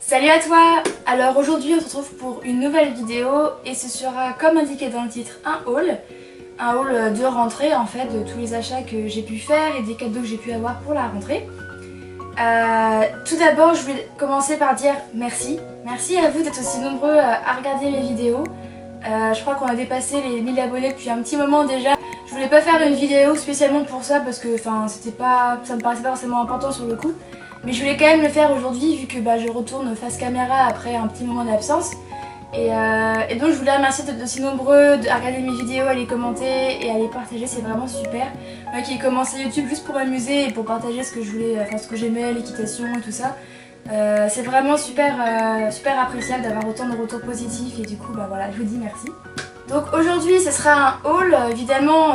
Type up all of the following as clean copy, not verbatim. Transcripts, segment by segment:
Salut à toi! Alors aujourd'hui on se retrouve pour une nouvelle vidéo et ce sera comme indiqué dans le titre un haul de rentrée en fait de tous les achats que j'ai pu faire et des cadeaux que j'ai pu avoir pour la rentrée. Tout d'abord je voulais commencer par dire merci. Merci à vous d'être aussi nombreux à regarder mes vidéos. Je crois qu'on a dépassé les 1000 abonnés depuis un petit moment déjà. Je voulais pas faire une vidéo spécialement pour ça parce que ça me paraissait pas forcément important sur le coup. Mais je voulais quand même le faire aujourd'hui vu que je retourne face caméra après un petit moment d'absence. Et donc je voulais remercier d'être aussi nombreux à regarder mes vidéos, à les commenter et à les partager, c'est vraiment super. Moi qui ai commencé YouTube juste pour m'amuser et pour partager ce que je voulais, ce que j'aimais, l'équitation et tout ça. C'est vraiment super appréciable d'avoir autant de retours positifs et du coup voilà, je vous dis merci. Donc aujourd'hui ce sera un haul, évidemment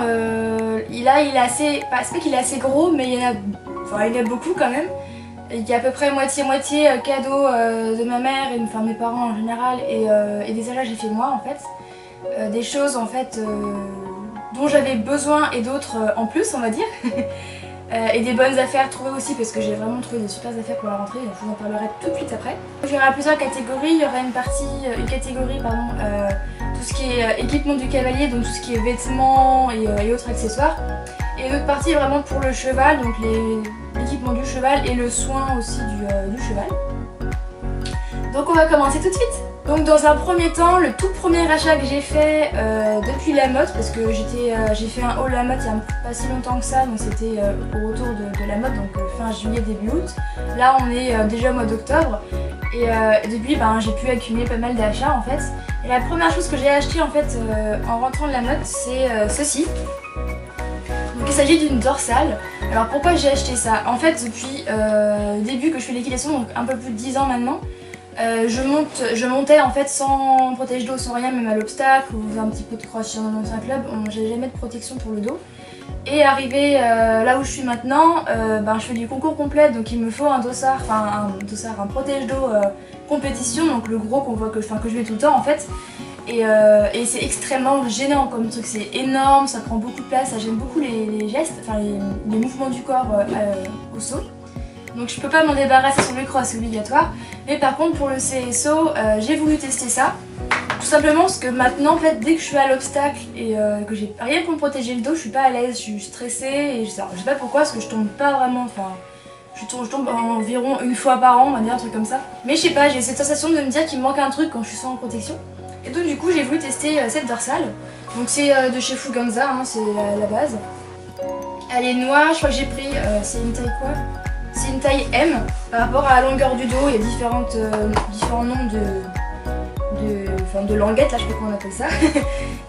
il est assez, c'est pas qu'il est assez gros mais il y en a beaucoup quand même. Il y a à peu près moitié-moitié cadeaux de ma mère, et mes parents en général, et des achats que j'ai fait moi en fait. Des choses en fait dont j'avais besoin et d'autres en plus on va dire. Et des bonnes affaires trouvées aussi parce que j'ai vraiment trouvé des super affaires pour la rentrée, donc je vous en parlerai tout de suite après. Il y aura plusieurs catégories, il y aura une catégorie tout ce qui est équipement du cavalier, donc tout ce qui est vêtements et autres accessoires. Et une autre partie vraiment pour le cheval, donc l'équipement du cheval et le soin aussi du cheval. Donc on va commencer tout de suite. Donc dans un premier temps, le tout premier achat que j'ai fait depuis la mode, parce que j'ai fait un haul la mode il n'y a pas si longtemps que ça, donc c'était au retour de la mode, donc fin juillet, début août. Là on est déjà au mois d'octobre, et depuis j'ai pu accumuler pas mal d'achats en fait. Et la première chose que j'ai acheté en fait en rentrant de la mode, c'est ceci. Donc il s'agit d'une dorsale. Alors pourquoi j'ai acheté ça? En fait depuis le début que je fais l'équitation, donc un peu plus de 10 ans maintenant, je montais en fait sans protège dos, sans rien, même à l'obstacle ou un petit peu de cross dans un ancien club, j'avais jamais de protection pour le dos. Et arrivé là où je suis maintenant, je fais du concours complet, donc il me faut un dossard, un protège dos compétition, donc le gros qu'on voit que je mets tout le temps en fait. Et c'est extrêmement gênant comme truc, c'est énorme, ça prend beaucoup de place, ça gêne beaucoup les gestes, les mouvements du corps au saut. Donc je peux pas m'en débarrasser sur le cross, c'est obligatoire. Mais par contre pour le CSO, j'ai voulu tester ça. Tout simplement parce que maintenant en fait dès que je suis à l'obstacle et que j'ai rien pour me protéger le dos, je suis pas à l'aise, je suis stressée et je sais pas pourquoi parce que je tombe pas vraiment, je tombe environ une fois par an, on va dire un truc comme ça. Mais je sais pas, j'ai cette sensation de me dire qu'il me manque un truc quand je suis sans protection. Et donc du coup j'ai voulu tester cette dorsale. Donc c'est de chez Fuganza, c'est la base. Elle est noire, je crois que j'ai pris, c'est une taille quoi? C'est une taille M. Par rapport à la longueur du dos, il y a différents noms de languettes, là je sais pas comment on appelle ça.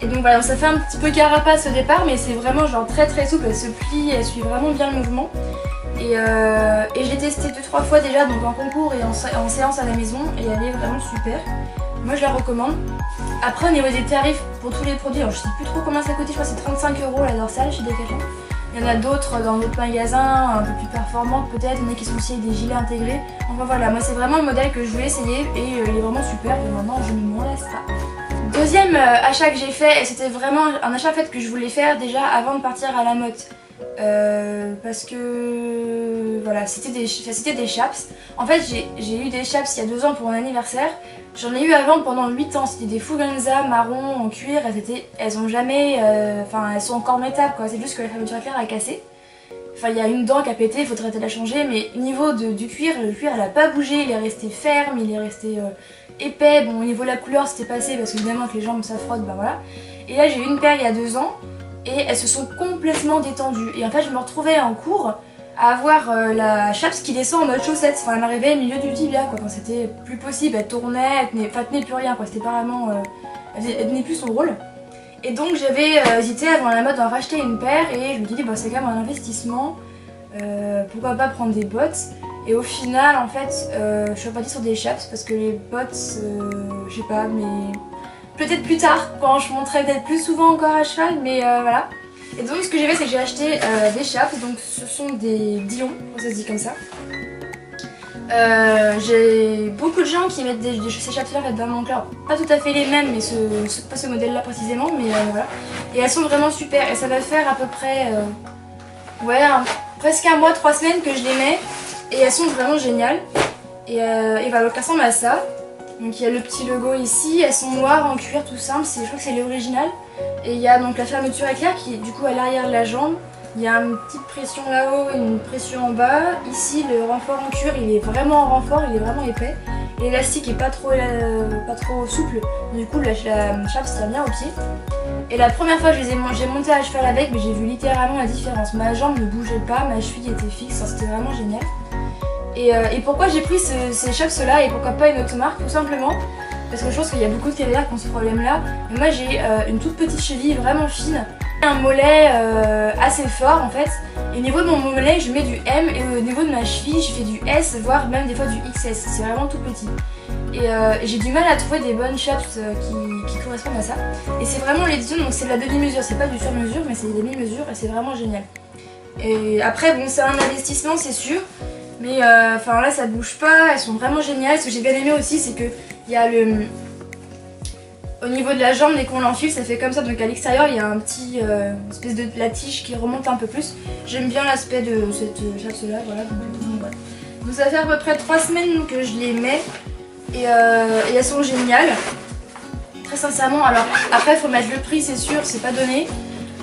Et donc voilà, ça fait un petit peu carapace au départ, mais c'est vraiment genre très souple, elle se plie, elle suit vraiment bien le mouvement. Et j'ai testé 2-3 fois déjà, donc en concours et en séance à la maison, et elle est vraiment super. Moi je la recommande. Après au niveau des tarifs pour tous les produits, alors je sais plus trop combien ça coûtait, je crois que c'est 35 € la dorsale chez Decathlon. Il y en a d'autres dans d'autres magasins, un peu plus performantes peut-être, il y en a qui sont aussi avec des gilets intégrés. Enfin voilà, moi c'est vraiment le modèle que je voulais essayer et il est vraiment super et maintenant je ne m'en lasse pas. Deuxième achat que j'ai fait, et c'était vraiment un achat fait que je voulais faire déjà avant de partir à la motte. Parce que voilà, c'était des chaps. En fait j'ai eu des chaps il y a 2 ans pour mon anniversaire. J'en ai eu avant pendant 8 ans, c'était des Fuganza marron en cuir, elles ont jamais, elles sont encore métal quoi, c'est juste que la fermeture éclair a cassé. Il y a une dent qui a pété, il faudrait la changer, mais au niveau du cuir, le cuir elle a pas bougé, il est resté ferme, il est resté épais. Bon au niveau de la couleur c'était passé parce qu'évidemment que les jambes ça frotte, voilà. Et là j'ai eu une paire il y a 2 ans et elles se sont complètement détendues. Et en fait je me retrouvais en cours à avoir la chaps qui descend en mode chaussette, elle m'arrivait au milieu du tibia quoi, quand c'était plus possible, elle tournait, elle tenait plus rien quoi, c'était pas vraiment, elle tenait plus son rôle. Et donc j'avais hésité avant la mode d'en racheter une paire et je me dis c'est quand même un investissement, pourquoi pas prendre des bottes. Et au final en fait je suis repartie sur des chaps parce que les bottes, je sais pas, mais peut-être plus tard quand je monterai peut-être plus souvent encore à cheval, mais voilà. Et donc ce que j'ai fait c'est que j'ai acheté des chaps, donc ce sont des Dion, ça se dit comme ça. J'ai beaucoup de gens qui mettent ces chaps là dans mon cœur, pas tout à fait les mêmes, mais pas ce modèle là précisément, mais voilà. Et elles sont vraiment super et ça va faire à peu près presque un mois, 3 semaines que je les mets et elles sont vraiment géniales. et voilà, donc elles ressemblent à ça. Donc il y a le petit logo ici, elles sont noires en cuir tout simple, je crois que c'est l'original. Et il y a donc la fermeture éclair qui est du coup à l'arrière de la jambe. Il y a une petite pression là-haut et une pression en bas. Ici le renfort en cuir il est vraiment en renfort, il est vraiment épais. L'élastique est pas trop souple, du coup la chape se tient bien au pied. Et la première fois que j'ai monté à cheval avec, mais j'ai vu littéralement la différence. Ma jambe ne bougeait pas, ma cheville était fixe, c'était vraiment génial. Et pourquoi j'ai pris ces chaps là et pourquoi pas une autre marque? Tout simplement parce que je pense qu'il y a beaucoup de cavalières qui ont ce problème là. Mais moi j'ai une toute petite cheville vraiment fine, un mollet assez fort en fait. Et au niveau de mon mollet je mets du M et au niveau de ma cheville je fais du S, voire même des fois du XS. C'est vraiment tout petit. Et j'ai du mal à trouver des bonnes chaps qui correspondent à ça. Et c'est vraiment l'édition, donc c'est de la demi-mesure, c'est pas du sur-mesure mais c'est des demi-mesures et c'est vraiment génial. Et après bon c'est un investissement c'est sûr. Mais enfin là ça bouge pas, elles sont vraiment géniales. Ce que j'ai bien aimé aussi c'est que il y a au niveau de la jambe dès qu'on l'enfile ça fait comme ça. Donc à l'extérieur il y a un petit espèce de la tige qui remonte un peu plus. J'aime bien l'aspect de cette chasse là, voilà. Donc ça fait à peu près 3 semaines que je les mets et elles sont géniales. Très sincèrement, alors après il faut mettre le prix c'est sûr, c'est pas donné.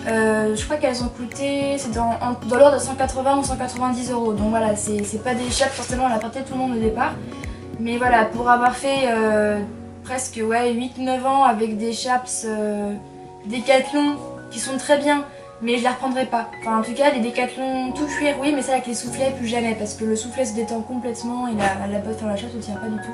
Je crois qu'elles ont coûté, c'est dans l'ordre de 180 ou 190 €. Donc voilà, c'est pas des chapes forcément à la portée de tout le monde au départ. Mais voilà, pour avoir fait presque ouais, 8-9 ans avec des chaps Décathlon qui sont très bien, mais je les reprendrai pas. Enfin en tout cas, les Décathlon tout cuir, oui, mais ça avec les soufflets plus jamais, parce que le soufflet se détend complètement et la botte, enfin la chape ne tient pas du tout.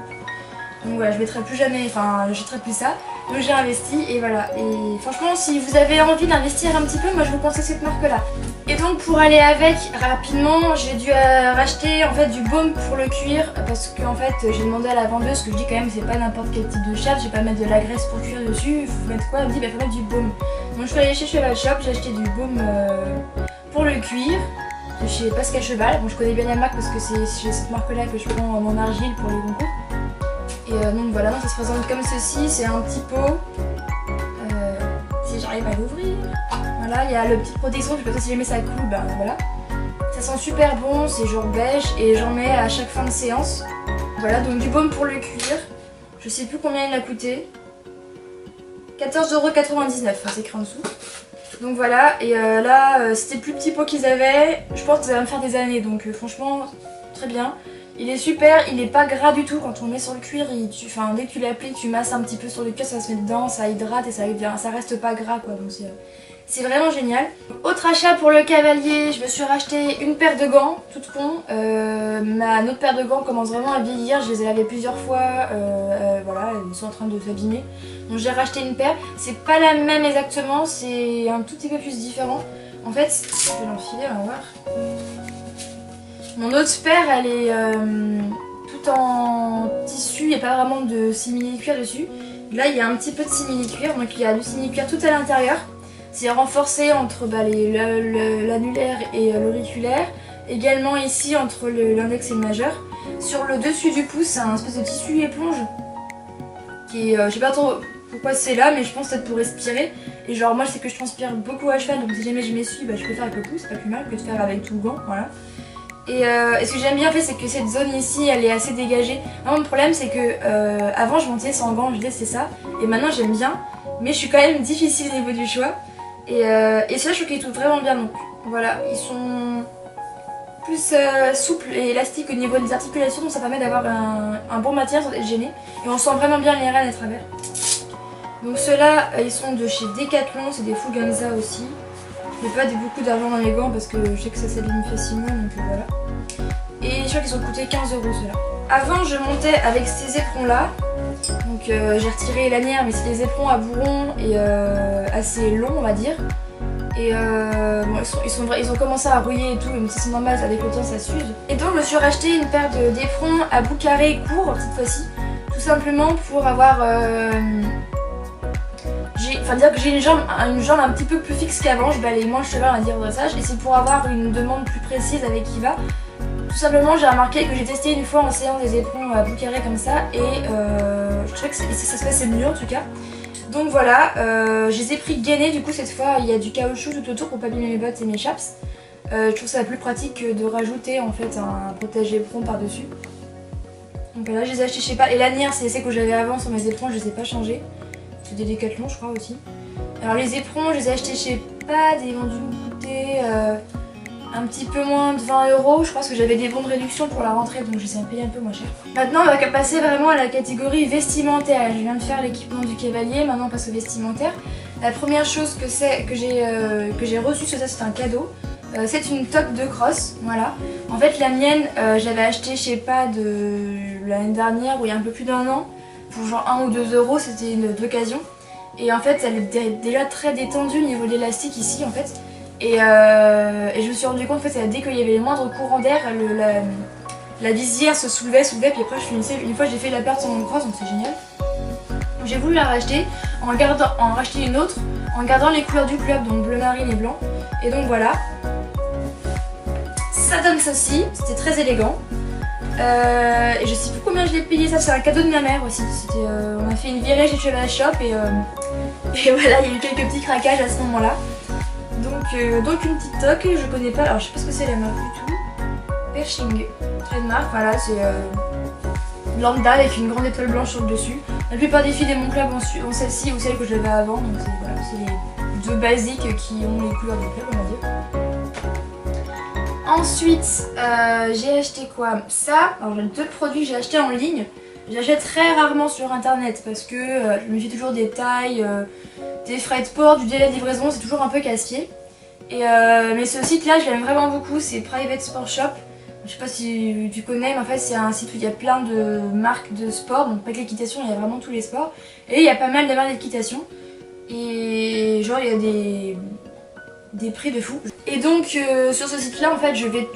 Donc voilà, je mettrai plus jamais, enfin j'achèterai plus ça. Donc j'ai investi et voilà. Et franchement si vous avez envie d'investir un petit peu, moi je vous conseille cette marque là. Et donc pour aller avec rapidement, j'ai dû racheter en fait du baume pour le cuir. Parce que en fait j'ai demandé à la vendeuse, que je dis quand même c'est pas n'importe quel type de chape, je vais pas mettre de la graisse pour cuire dessus. Il faut mettre quoi? Elle me dit bah faut mettre du baume. Donc je suis allée chez Cheval Shop, j'ai acheté du baume pour le cuir. De chez Pascal Cheval, bon je connais bien la marque parce que c'est chez cette marque là que je prends mon argile pour les concours. Et donc voilà, ça se présente comme ceci, c'est un petit pot, si j'arrive à l'ouvrir, voilà, il y a le petit protection, je sais pas si jamais ça coule, ben voilà. Ça sent super bon, c'est genre beige et j'en mets à chaque fin de séance. Voilà, donc du baume pour le cuir, je sais plus combien il a coûté, 14,99 €, c'est écrit en dessous. Donc voilà, et là c'était le plus petit pot qu'ils avaient, je pense que ça va me faire des années, donc franchement très bien. Il est super, il est pas gras du tout quand on met sur le cuir, dès que tu l'appliques, tu masses un petit peu sur le cuir, ça se met dedans, ça hydrate et ça reste pas gras quoi, donc c'est vraiment génial. Autre achat pour le cavalier, je me suis racheté une paire de gants, toute con. Ma autre paire de gants commence vraiment à vieillir, je les ai lavés plusieurs fois, voilà, ils sont en train de s'abîmer. Donc j'ai racheté une paire, c'est pas la même exactement, c'est un tout petit peu plus différent. En fait, je vais l'enfiler, on va voir. Mon autre paire, elle est tout en tissu, il n'y a pas vraiment de simili-cuir dessus. Là, il y a un petit peu de simili-cuir, donc il y a du simili-cuir tout à l'intérieur. C'est renforcé entre l'annulaire et l'auriculaire. Également ici, entre l'index et le majeur. Sur le dessus du pouce, c'est un espèce de tissu éponge. Qui est, je sais pas trop pourquoi c'est là, mais je pense peut-être pour respirer. Et genre, moi, je sais que je transpire beaucoup à cheval, donc si jamais je m'essuie, bah, je peux faire avec le pouce, c'est pas plus mal que de faire avec tout le gant, voilà. Et ce que j'aime bien en fait, c'est que cette zone ici elle est assez dégagée. Mon problème c'est que avant je montais sans gants, je détestais ça. Et maintenant j'aime bien, mais je suis quand même difficile au niveau du choix. Et ceux-là je trouve qu'ils touchent vraiment bien. Donc voilà, ils sont plus souples et élastiques au niveau des articulations. Donc ça permet d'avoir un bon matériel sans être gêné. Et on sent vraiment bien les rênes à travers. Donc ceux-là ils sont de chez Decathlon, c'est des Fuganza aussi. Je mets pas beaucoup d'argent dans les gants parce que je sais que ça s'abîme facilement, donc voilà. Et je crois qu'ils ont coûté 15 € ceux-là. Avant je montais avec ces éperons là, donc j'ai retiré lanière, mais c'est des éperons à bourron et assez longs on va dire. Et bon, ils ont commencé à rouiller et tout, même si c'est normal, avec le temps ça s'use. Et donc je me suis racheté une paire d'éperons à bout carré court cette fois-ci, tout simplement pour avoir... dire que j'ai une jambe un petit peu plus fixe qu'avant, je balayais moins le cheval on va dire au dressage, et c'est pour avoir une demande plus précise avec Kiva. Tout simplement j'ai remarqué que j'ai testé une fois en séance des éperons à bout carré comme ça et je trouvais que ça se passait mieux en tout cas. Donc voilà, je les ai pris gainés du coup cette fois, il y a du caoutchouc tout autour pour pas abîmer mes bottes et mes chaps. Je trouve ça plus pratique que de rajouter en fait un protège-éperon par dessus. Donc là je les ai achetés, je sais pas, les lanières c'est celles que j'avais avant sur mes éperons, je les ai pas changées. C'est des Décathlon je crois aussi. Alors les éperons je les ai achetés, je sais pas, ils vont dû me coûter un petit peu moins de 20 €. Je pense que j'avais des bons de réduction pour la rentrée donc je les ai payés un peu moins cher. Maintenant on va passer vraiment à la catégorie vestimentaire. Je viens de faire l'équipement du cavalier, maintenant on passe au vestimentaire. La première chose que j'ai reçue, c'est un cadeau. C'est une toque de cross, voilà. En fait la mienne, j'avais acheté, je sais pas, de l'année dernière ou il y a un peu plus d'1 an, pour genre 1 ou 2 €, c'était une d'occasion. Et en fait elle est déjà très détendue au niveau de l'élastique ici en fait. Et je me suis rendu compte en fait, dès qu'il y avait les moindres courants d'air, la visière se soulevait, puis après je finissais, une fois j'ai fait la perte sur mon cross donc c'est génial. J'ai voulu la racheter en racheter une autre en gardant les couleurs du club, donc bleu marine et blanc. Et donc voilà. Ça donne ceci, c'était très élégant. Et je sais plus combien je l'ai payé, ça c'est un cadeau de ma mère aussi. On a fait une virée chez Cheval Shop et voilà, il y a eu quelques petits craquages à ce moment-là. Donc une petite toque, je connais pas, alors je sais pas ce que c'est la marque du tout. Pershing, trademark, voilà, c'est lambda avec une grande étoile blanche sur le dessus. La plupart des filles de mon club ont celle-ci ou celle que j'avais avant, donc voilà, c'est les deux basiques qui ont les couleurs du club, on va dire. Ensuite, j'ai acheté quoi? Ça, alors j'ai deux produits que j'ai achetés en ligne. J'achète très rarement sur internet parce que je me fais toujours des tailles, des frais de port, du délai de livraison, c'est toujours un peu casse-pied. Mais ce site là je l'aime vraiment beaucoup, c'est Private Sport Shop. Je sais pas si tu connais, mais en fait c'est un site où il y a plein de marques de sport, donc pas que l'équitation, il y a vraiment tous les sports. Et il y a pas mal de marques d'équitation. Et genre il y a des prix de fou. Et donc sur ce site là en fait j'y vais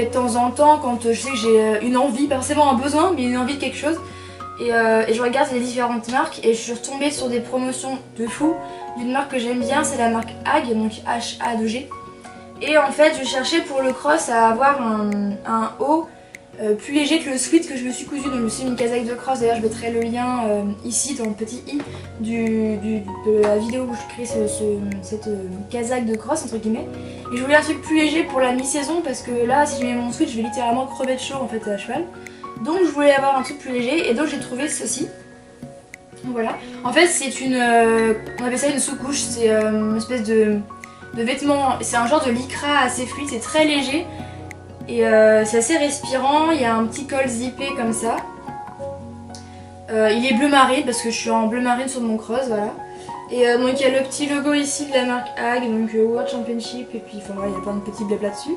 de temps en temps quand je sais que j'ai une envie, pas forcément un besoin, mais une envie de quelque chose. Et je regarde les différentes marques et je suis retombée sur des promotions de fou d'une marque que j'aime bien, c'est la marque HAG, donc H-A-2-G. Et en fait je cherchais pour le cross à avoir un haut plus léger que le sweat que je me suis cousu, donc je me suis mis une casaque de cross, d'ailleurs je mettrai le lien ici dans le petit i de la vidéo où je crée cette casaque de cross entre guillemets. Et je voulais un truc plus léger pour la mi-saison parce que là si je mets mon sweat je vais littéralement crever de chaud en fait à cheval. Donc je voulais avoir un truc plus léger et donc j'ai trouvé ceci. Donc voilà. En fait c'est on appelle ça une sous-couche, c'est une espèce de vêtement, c'est un genre de lycra assez fluide, c'est très léger. Et c'est assez respirant, il y a un petit col zippé comme ça. Il est bleu marine parce que je suis en bleu marine sur mon cross, voilà. Et donc il y a le petit logo ici de la marque HAG, donc World Championship, et puis enfin voilà, il y a plein de petits blabla dessus.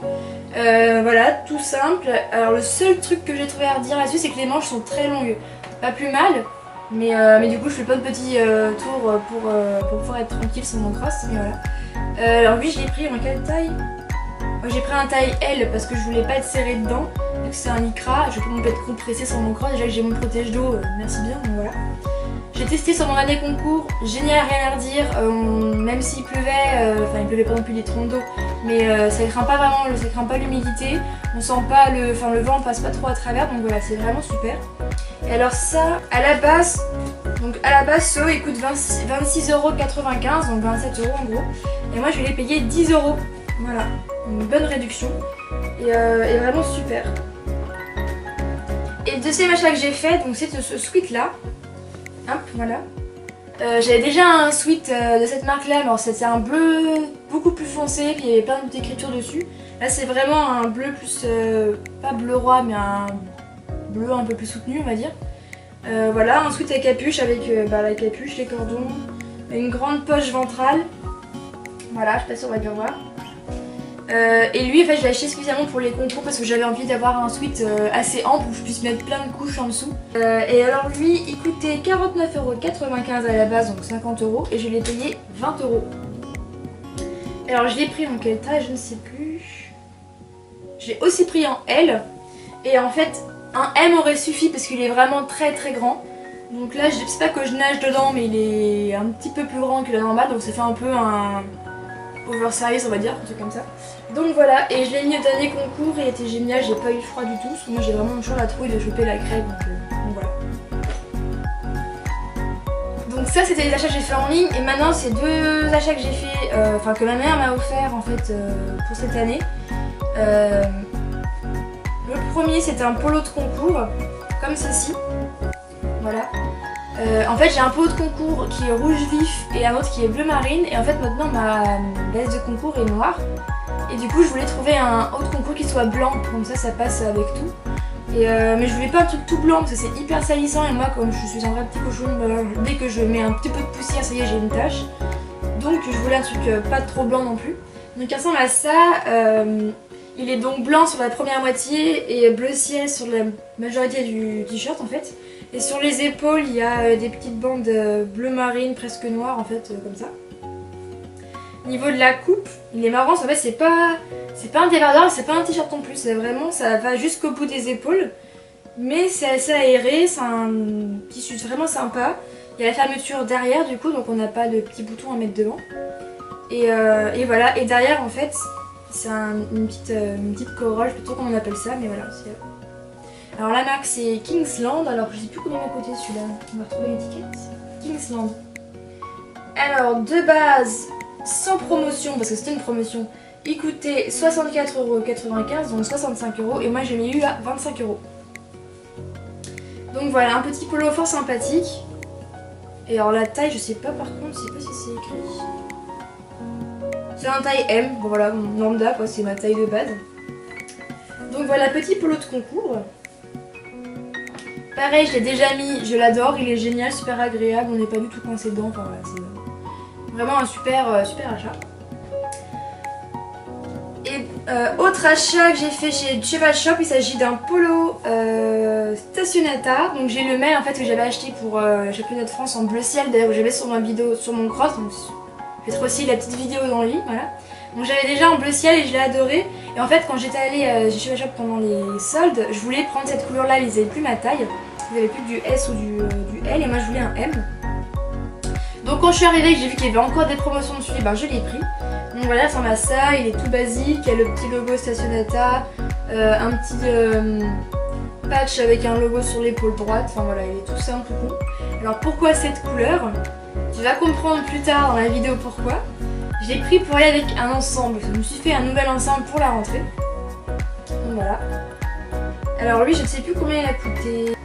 Voilà, tout simple. Alors le seul truc que j'ai trouvé à redire là-dessus, c'est que les manches sont très longues. Pas plus mal, mais du coup je fais plein de petits tours pour pouvoir être tranquille sur mon cross, mais voilà. Alors lui je l'ai pris en quelle taille? J'ai pris un taille L parce que je voulais pas être serrée dedans, vu que c'est un lycra, je peux pas être compressée sur mon cross, déjà que j'ai mon protège d'eau, merci bien, donc voilà. J'ai testé sur mon dernier concours, génial, rien à redire, même s'il pleuvait, enfin il pleuvait pas non plus des troncs d'eau, mais ça craint pas vraiment, ça craint pas l'humidité, on sent pas le vent passe pas trop à travers, donc voilà, c'est vraiment super. Et alors ça, à la base, ce haut il coûte 26,95 €, donc 27 € en gros, et moi je l'ai payé 10 €, voilà, une bonne réduction, et vraiment super. Et le deuxième achat que j'ai fait, donc c'est ce sweat là. Hop, voilà. J'avais déjà un sweat de cette marque là, alors c'est un bleu beaucoup plus foncé, puis il y avait plein d'écritures dessus. Là c'est vraiment un bleu plus, pas bleu roi, mais un bleu un peu plus soutenu on va dire. Voilà, un sweat à capuche avec la capuche, les cordons, une grande poche ventrale. Voilà, je sais pas si on va bien voir. Et lui en fait je l'ai acheté spécialement pour les concours parce que j'avais envie d'avoir un sweat assez ample où je puisse mettre plein de couches en dessous. Et alors lui il coûtait 49,95 € à la base, donc 50 €, et je l'ai payé 20 €. Alors je l'ai pris en quelle taille, je ne sais plus. J'ai aussi pris en L, et en fait un M aurait suffi parce qu'il est vraiment très très grand. Donc là je sais pas que je nage dedans, mais il est un petit peu plus grand que la normale, donc ça fait un peu un oversize on va dire, un truc comme ça. Donc voilà, et je l'ai mis au dernier concours et il était génial, j'ai pas eu froid du tout, parce que moi j'ai vraiment toujours la trouille de choper la crève, donc voilà. Donc ça c'était les achats que j'ai fait en ligne, et maintenant c'est deux achats que j'ai fait, enfin que ma mère m'a offert en fait pour cette année. Le premier c'était un polo de concours comme ceci. Voilà. En fait j'ai un pot de concours qui est rouge vif et un autre qui est bleu marine. Et en fait maintenant ma base de concours est noire. Et du coup je voulais trouver un autre concours qui soit blanc, comme ça passe avec tout. Mais je voulais pas un truc tout blanc parce que c'est hyper salissant. Et moi comme je suis un vrai petit cochon, dès que je mets un petit peu de poussière ça y est j'ai une tache. Donc je voulais un truc pas trop blanc non plus. Donc il ressemble à ça. Il est donc blanc sur la première moitié et bleu ciel sur la majorité du t-shirt en fait. Et sur les épaules il y a des petites bandes bleu marine presque noires en fait comme ça. Niveau de la coupe, il est marrant, en fait c'est pas un débardeur, c'est pas un t-shirt non plus, c'est vraiment ça va jusqu'au bout des épaules. Mais c'est assez aéré, c'est un tissu vraiment sympa. Il y a la fermeture derrière du coup donc on n'a pas de petits boutons à mettre devant. Et voilà, et derrière en fait c'est une petite corolle, je sais pas trop comment on appelle ça mais voilà. Alors la marque c'est Kingsland, alors je sais plus combien il m'a coûté celui-là, on va retrouver l'étiquette. Kingsland. Alors de base, sans promotion, parce que c'était une promotion, il coûtait 64,95 €, donc 65 € et moi j'ai mis eu à 25 €. Donc voilà, un petit polo fort sympathique. Et alors la taille, je sais pas par contre, je sais pas si c'est écrit. C'est un taille M, bon voilà, lambda quoi, c'est ma taille de base. Donc voilà, petit polo de concours. Pareil, je l'ai déjà mis, je l'adore, il est génial, super agréable, on n'est pas du tout coincé dedans, enfin voilà, c'est vraiment un super achat. Et autre achat que j'ai fait chez Cheval Shop, il s'agit d'un polo Staccionata. Donc j'ai le mail en fait que j'avais acheté pour le championnat de France en bleu ciel, d'ailleurs que j'avais sur ma vidéo, sur mon cross. Donc je vais aussi la petite vidéo dans le lit, voilà. Donc j'avais déjà en bleu ciel et je l'ai adoré. Et en fait quand j'étais allée chez Cheval Shop pendant les soldes, je voulais prendre cette couleur là, ils n'avaient plus ma taille. Ils n'avaient plus du S ou du L et moi je voulais un M. Donc quand je suis arrivée et que j'ai vu qu'il y avait encore des promotions dessus, ben je l'ai pris. Donc voilà, ça ressemble à ça, il est tout basique, il y a le petit logo Staccionata, un petit patch avec un logo sur l'épaule droite, enfin voilà, il est tout simple, tout con. Alors pourquoi cette couleur? Tu vas comprendre plus tard dans la vidéo pourquoi. Je l'ai pris pour aller avec un ensemble, je me suis fait un nouvel ensemble pour la rentrée. Donc voilà. Alors lui, je ne sais plus combien il a coûté.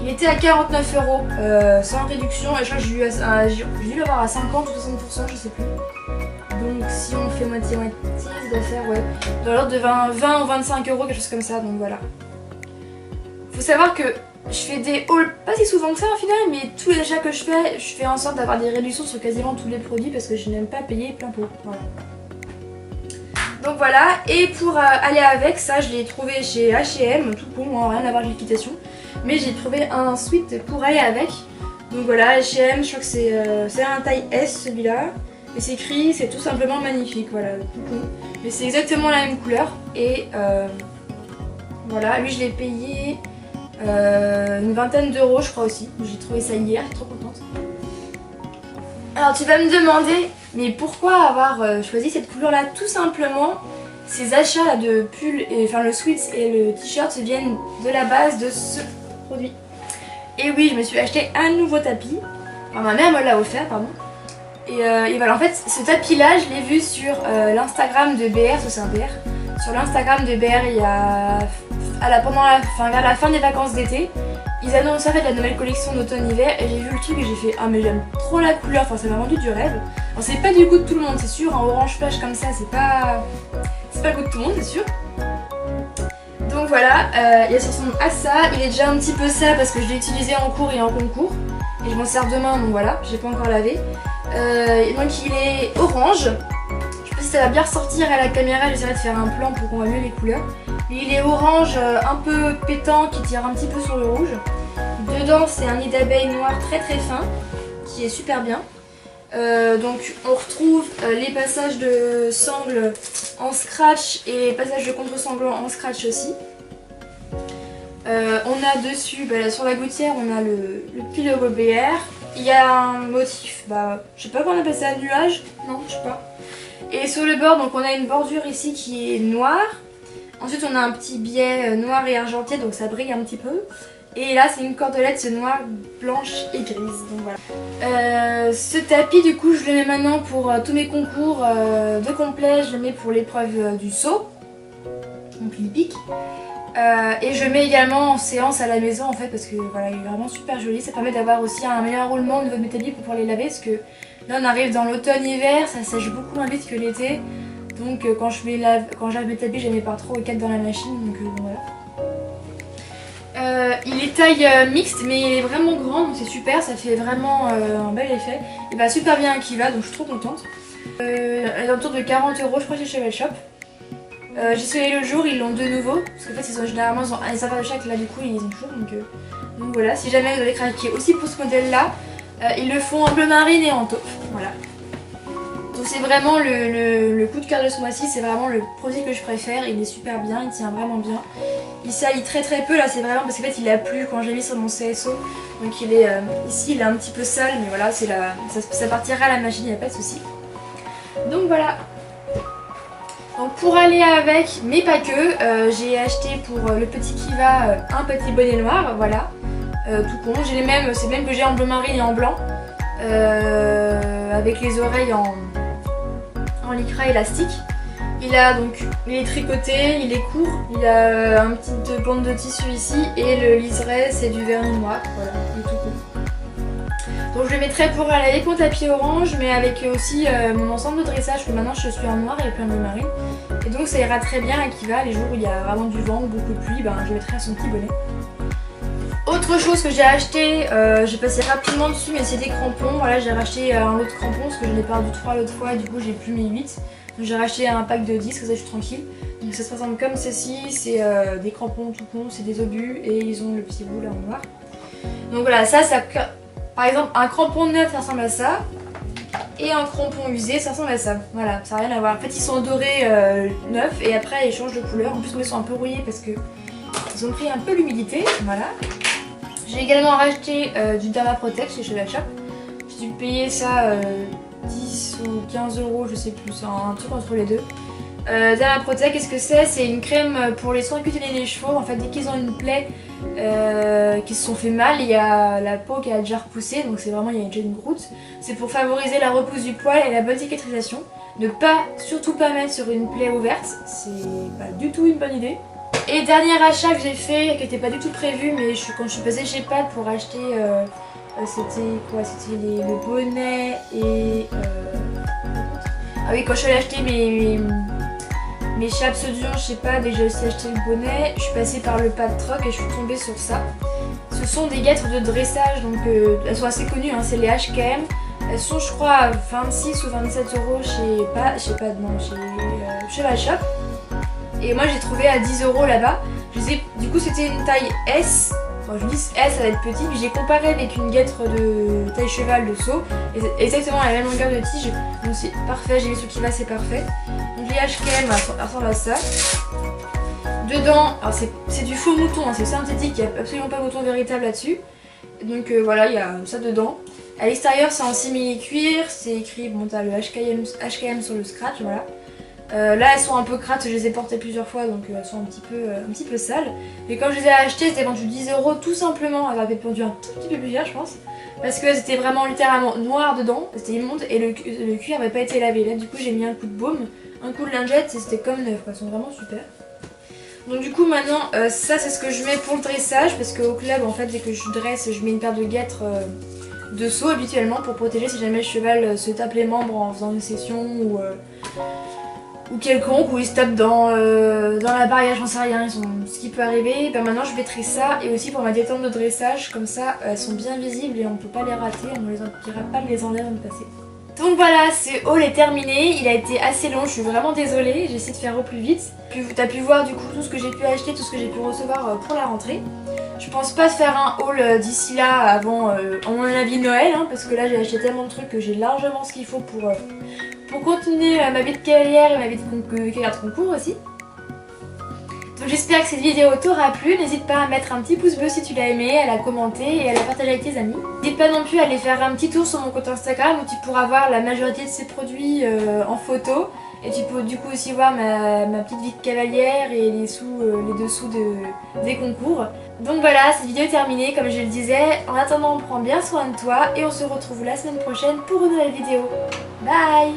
Il était à 49 € sans réduction et je crois que j'ai dû l'avoir à 50 ou 60%, je sais plus. Donc si on fait moitié-moitié, ça doit faire ouais, dans l'ordre de 20 ou 25 €, quelque chose comme ça, donc voilà. Faut savoir que je fais des hauls pas si souvent que ça au final, mais tous les achats que je fais en sorte d'avoir des réductions sur quasiment tous les produits parce que je n'aime pas payer plein pot. Voilà. Donc voilà, et pour aller avec ça, je l'ai trouvé chez H&M, tout con, hein, rien à voir avec l'équitation. Mais j'ai trouvé un sweat pour aller avec. Donc voilà, H&M, je crois que c'est un taille S celui-là. Et c'est écrit, c'est tout simplement magnifique, voilà, tout con. Mais c'est exactement la même couleur. Et voilà, lui je l'ai payé une vingtaine d'euros je crois aussi. J'ai trouvé ça hier, je suis trop contente. Alors tu vas me demander, mais pourquoi avoir choisi cette couleur là? Tout simplement, ces achats là de pull, enfin le sweat et le t-shirt viennent de la base de ce produit. Et oui, je me suis acheté un nouveau tapis. Enfin, ma mère me l'a offert, pardon. Et voilà, en fait, ce tapis là, je l'ai vu sur l'Instagram de BR, c'est un BR. Sur l'Instagram de BR, il y a vers la fin des vacances d'été, ils annoncent en fait la nouvelle collection d'automne-hiver et j'ai vu le truc et j'ai fait ah mais j'aime trop la couleur, enfin ça m'a rendu du rêve. Alors c'est pas du goût de tout le monde, c'est sûr, un orange flash comme ça, c'est pas le goût de tout le monde, c'est sûr. Donc voilà, il ressemble à ça, il est déjà un petit peu sale parce que je l'ai utilisé en cours et en concours. Et je m'en sers demain, donc voilà, j'ai pas encore lavé. Donc il est orange. Je sais pas si ça va bien ressortir à la caméra, j'essaierai de faire un plan pour qu'on voit mieux les couleurs. Mais il est orange un peu pétant qui tire un petit peu sur le rouge. Dedans c'est un nid d'abeille noir très très fin qui est super bien. Donc on retrouve les passages de sangle en scratch et les passages de contre-sanglant en scratch aussi. On a dessus, là, sur la gouttière, on a le petit logo BR. Il y a un motif, je sais pas comment on appelle ça, un nuage? Non, je sais pas. Et sur le bord, donc on a une bordure ici qui est noire. Ensuite on a un petit biais noir et argenté, donc ça brille un petit peu. Et là c'est une cordelette noire, blanche et grise, donc voilà. Ce tapis du coup je le mets maintenant pour tous mes concours de complet, je le mets pour l'épreuve du saut, donc l'hippique. Et je mets également en séance à la maison en fait parce que voilà, il est vraiment super joli. Ça permet d'avoir aussi un meilleur roulement au niveau de mes tapis pour pouvoir les laver parce que là on arrive dans l'automne-hiver, ça sèche beaucoup moins vite que l'été. Donc quand je lave mes tapis, je les mets par 3 ou 4 dans la machine. Donc bon, voilà. Il est taille mixte mais il est vraiment grand donc c'est super, ça fait vraiment un bel effet. Il va super bien à Kiva donc je suis trop contente. Elle est autour de 40 € je crois chez Cheval Shop. J'ai essayé le jour, ils l'ont de nouveau parce qu'en fait ils ont généralement les affaires de chaque là du coup ils ont toujours donc voilà, si jamais vous allez craquer aussi pour ce modèle là, ils le font en bleu marine et en taupe, voilà. Donc c'est vraiment le coup de cœur de ce mois-ci, c'est vraiment le produit que je préfère, il est super bien, il tient vraiment bien. Il salit très peu là, c'est vraiment parce qu'en fait il a plu quand j'ai mis sur mon CSO. Donc il est ici il est un petit peu sale mais voilà, ça partira à la machine, il n'y a pas de souci. Donc voilà. Donc pour aller avec, mais pas que, j'ai acheté pour le petit Kiva un petit bonnet noir, voilà. Tout con, j'ai les mêmes, c'est le même que j'ai en bleu marine et en blanc. Avec les oreilles en lycra élastique. Il est tricoté, il est court, il a une petite bande de tissu ici et le liseré c'est du vernis noir, voilà, il est tout court. Donc je le mettrai pour aller avec mon tapis orange mais avec aussi mon ensemble de dressage que maintenant je suis en noir et plein de marine. Et donc ça ira très bien à Kiva, les jours où il y a vraiment du vent ou beaucoup de pluie, ben, je mettrai son petit bonnet. Autre chose que j'ai acheté, j'ai passé rapidement dessus mais c'est des crampons. Voilà, j'ai racheté un autre crampon parce que j'en ai perdu 3 l'autre fois et du coup j'ai plus mes 8. Donc j'ai racheté un pack de 10, comme ça je suis tranquille. Donc ça se présente comme ceci, c'est des crampons tout con, c'est des obus et ils ont le petit bout là en noir. Donc voilà, ça par exemple un crampon neuf ça ressemble à ça. Et un crampon usé ça ressemble à ça. Voilà, ça n'a rien à voir. En fait ils sont dorés neufs et après ils changent de couleur. En plus ils sont un peu rouillés parce que ils ont pris un peu l'humidité. Voilà. J'ai également racheté du Derma Protect chez Cheval Shop. J'ai dû payer ça 10 ou 15 €, je sais plus, un truc entre les deux. Derma Protect, qu'est-ce que c'est? C'est une crème pour les soins cutanées des chevaux. En fait, dès qu'ils ont une plaie qui se sont fait mal, il y a la peau qui a déjà repoussé, donc c'est vraiment, il y a déjà une croûte. C'est pour favoriser la repousse du poil et la bonne cicatrisation. Ne surtout pas mettre sur une plaie ouverte, c'est pas du tout une bonne idée. Et dernier achat que j'ai fait, qui n'était pas du tout prévu, mais quand je suis passée chez Pat pour acheter, c'était quoi? C'était le bonnet et... Ah oui, quand je suis allée acheter mes chaps Dion chez Pat et j'ai aussi acheté le bonnet, je suis passée par le Pat Truck et je suis tombée sur ça. Ce sont des guêtres de dressage, donc elles sont assez connues, hein, c'est les HKM. Elles sont je crois à 26 ou 27 € chez Cheval Shop. Et moi j'ai trouvé à 10 € là-bas. Du coup c'était une taille S. Bon, je dis S, ça va être petit. Puis j'ai comparé avec une guêtre de taille cheval de saut. Et exactement la même longueur de tige. Donc c'est parfait. J'ai mis sur Kiva, c'est parfait. Donc les HKM ressemblent à ça. Dedans, alors c'est du faux mouton, hein, c'est synthétique. Il n'y a absolument pas de mouton véritable là-dessus. Donc voilà, il y a ça dedans. À l'extérieur c'est en simili-cuir. C'est écrit, bon t'as le HKM sur le scratch, voilà. Là elles sont un peu crates, je les ai portées plusieurs fois donc elles sont un petit peu sales. Mais quand je les ai achetées, c'était vendu 10 € tout simplement. Elles avaient pendu un tout petit peu plus cher je pense. Parce que c'était vraiment littéralement noir dedans, c'était immonde et le cuir n'avait pas été lavé. Là du coup j'ai mis un coup de baume, un coup de lingette et c'était comme neuf quoi, elles sont vraiment super. Donc du coup maintenant ça c'est ce que je mets pour le dressage parce qu'au club en fait dès que je dresse je mets une paire de guêtres de saut habituellement pour protéger si jamais le cheval se tape les membres en faisant une session ou quelconque, où ils se tapent dans la barrière, j'en sais rien, ce qui peut arriver. Ben maintenant je mettrai ça et aussi pour ma détente de dressage, comme ça elles sont bien visibles et on peut pas les rater, on ne dira pas de les enlever avant de passer. Donc voilà, ce haul est terminé, il a été assez long, je suis vraiment désolée, j'ai essayé de faire au plus vite. T'as pu voir du coup tout ce que j'ai pu acheter, tout ce que j'ai pu recevoir pour la rentrée. Je pense pas faire un haul d'ici là avant, à mon avis, Noël, hein, parce que là j'ai acheté tellement de trucs que j'ai largement ce qu'il faut pour continuer ma vie de cavalière et ma vie de cavalière de concours aussi. Donc j'espère que cette vidéo t'aura plu, n'hésite pas à mettre un petit pouce bleu si tu l'as aimé, à la commenter et à la partager avec tes amis. N'hésite pas non plus à aller faire un petit tour sur mon compte Instagram où tu pourras voir la majorité de ces produits en photo. Et tu peux du coup aussi voir ma petite vie de cavalière et les dessous des concours. Donc voilà, cette vidéo est terminée comme je le disais. En attendant, prends bien soin de toi et on se retrouve la semaine prochaine pour une nouvelle vidéo. Bye!